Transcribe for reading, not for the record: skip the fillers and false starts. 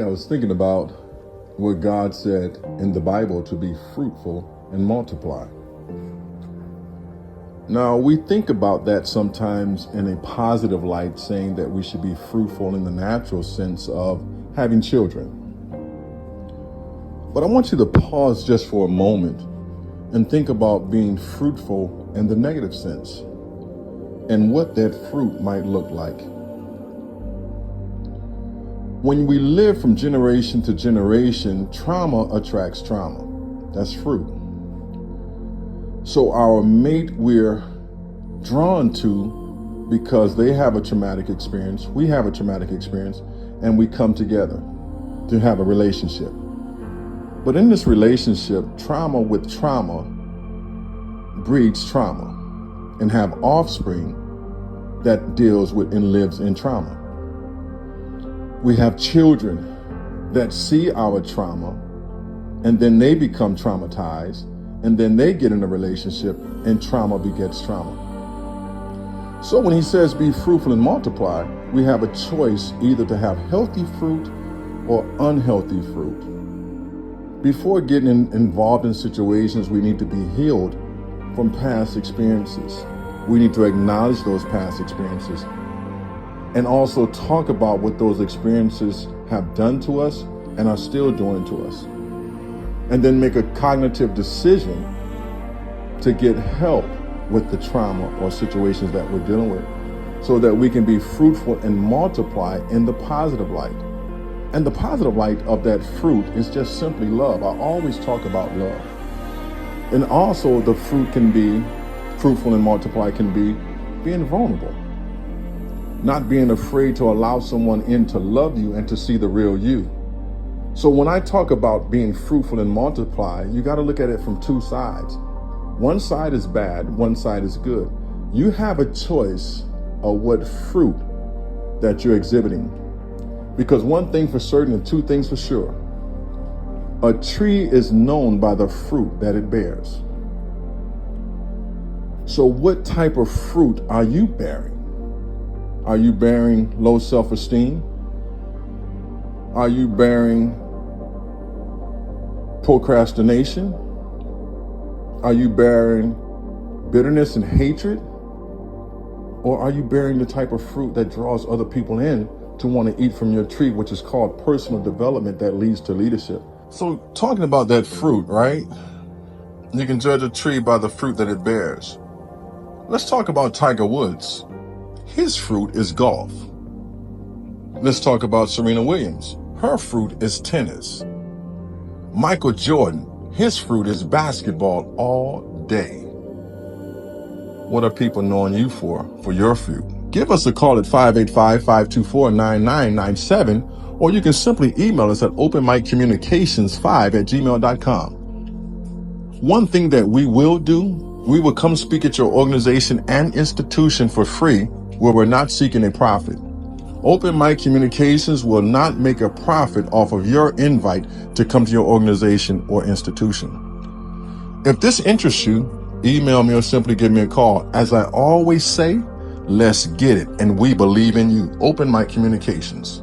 was thinking about what God said in the Bible to be fruitful and multiply. Now, we think about that sometimes in a positive light, saying that we should be fruitful in the natural sense of having children. But I want you to pause just for a moment and think about being fruitful in the negative sense and what that fruit might look like. When we live from generation to generation, trauma attracts trauma. That's fruit. So our mate we're drawn to because they have a traumatic experience, we have a traumatic experience, and we come together to have a relationship. But in this relationship, trauma with trauma breeds trauma and have offspring that deals with and lives in trauma. We have children that see our trauma and then they become traumatized and then they get in a relationship and trauma begets trauma. So when he says be fruitful and multiply, we have a choice either to have healthy fruit or unhealthy fruit. Before getting involved in situations, we need to be healed from past experiences. We need to acknowledge those past experiences and also talk about what those experiences have done to us and are still doing to us. And then make a cognitive decision to get help with the trauma or situations that we're dealing with so that we can be fruitful and multiply in the positive light. And the positive light of that fruit is just simply love. I always talk about love. And also the fruit can be, fruitful and multiply can be being vulnerable. Not being afraid to allow someone in to love you and to see the real you. So when I talk about being fruitful and multiply, you got to look at it from two sides. One side is bad, one side is good. You have a choice of what fruit that you're exhibiting. Because one thing for certain and two things for sure. A tree is known by the fruit that it bears. So what type of fruit are you bearing? Are you bearing low self-esteem? Are you bearing procrastination? Are you bearing bitterness and hatred? Or are you bearing the type of fruit that draws other people in to want to eat from your tree, which is called personal development that leads to leadership? So talking about that fruit, right? You can judge a tree by the fruit that it bears. Let's talk about Tiger Woods. His fruit is golf. Let's talk about Serena Williams. Her fruit is tennis. Michael Jordan, his fruit is basketball all day. What are people knowing you for your fruit? Give us a call at 585-524-9997, or you can simply email us at openmiccommunications5@gmail.com. One thing that we will do, we will come speak at your organization and institution for free, where we're not seeking a profit. Open Mic Communications will not make a profit off of your invite to come to your organization or institution. If this interests you, email me or simply give me a call. As I always say, let's get it, and we believe in you. Open Mic Communications.